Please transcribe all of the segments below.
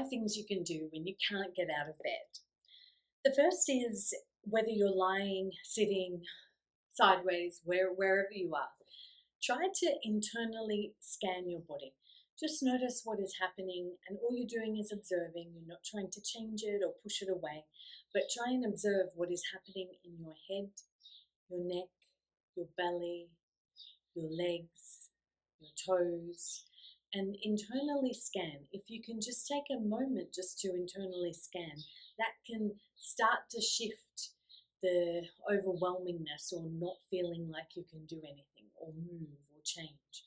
things you can do when you can't get out of bed. The first is whether you're lying, sitting, sideways, wherever you are, try to internally scan your body. Just notice what is happening, and all you're doing is observing. You're not trying to change it or push it away, but try and observe what is happening in your head, your neck, your belly, your legs, your toes, and internally scan. If you can just take a moment just to internally scan, that can start to shift the overwhelmingness or not feeling like you can do anything or move or change.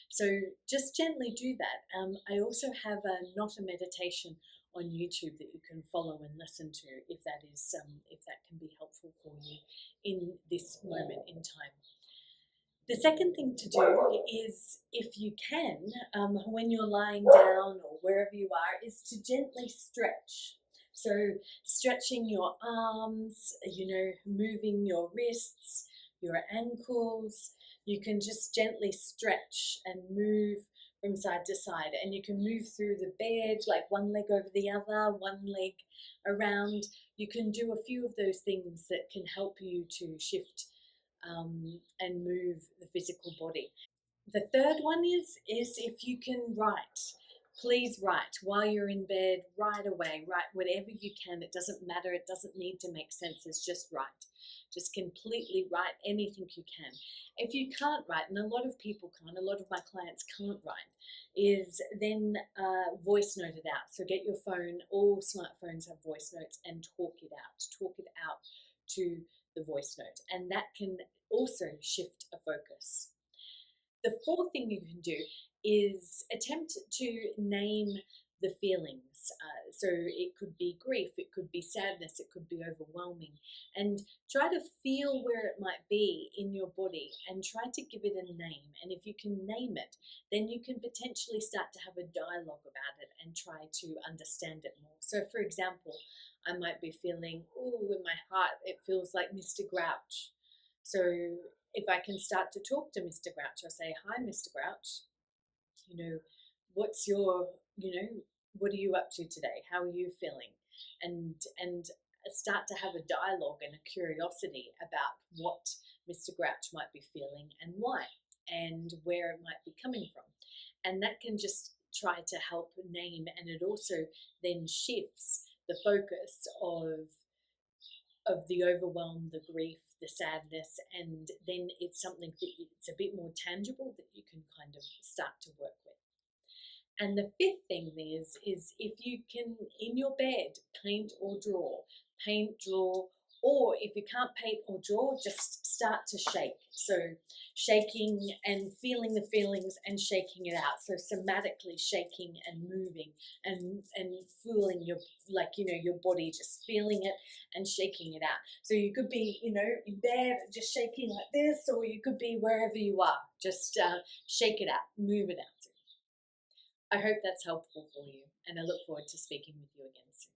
So just gently do that. I also have a Not a Meditation on YouTube that you can follow and listen to if that can be helpful for you in this moment in time. The second thing to do is, if you can, when you're lying down or wherever you are, is to gently stretch. So stretching your arms, moving your wrists, your ankles. You can just gently stretch and move from side to side, and you can move through the bed, like one leg over the other, one leg around. You can do a few of those things that can help you to shift and move the physical body. The third one is if you can write. Please write while you're in bed, right away. Write whatever you can. It doesn't matter. It doesn't need to make sense. It's just write. Just completely write anything you can. If you can't write, and a lot of people can't, a lot of my clients can't write, is then voice note it out. So get your phone, all smartphones have voice notes, and talk it out. Talk it out to the voice note, and that can also shift a focus. The fourth thing you can do is attempt to name the feelings. So it could be grief, it could be sadness, it could be overwhelming, and try to feel where it might be in your body and try to give it a name. And if you can name it, then you can potentially start to have a dialogue about it and try to understand it more. So for example, I might be feeling, in my heart, it feels like Mr. Grouch. So if I can start to talk to Mr. Grouch, I'll say, hi, Mr. Grouch, what's your, what are you up to today? How are you feeling? And start to have a dialogue and a curiosity about what Mr. Grouch might be feeling and why, and where it might be coming from. And that can just try to help name, and it also then shifts the focus of the overwhelm, the grief, the sadness, and then it's something that it's a bit more tangible that you can kind of start to work with. And the fifth thing is if you can, in your bed, paint or draw, or if you can't paint or draw, just start to shake. So shaking and feeling the feelings and shaking it out. So somatically shaking and moving and feeling your body, just feeling it and shaking it out. So you could be, in bed just shaking like this, or you could be wherever you are. Just shake it out, move it out. I hope that's helpful for you, and I look forward to speaking with you again soon.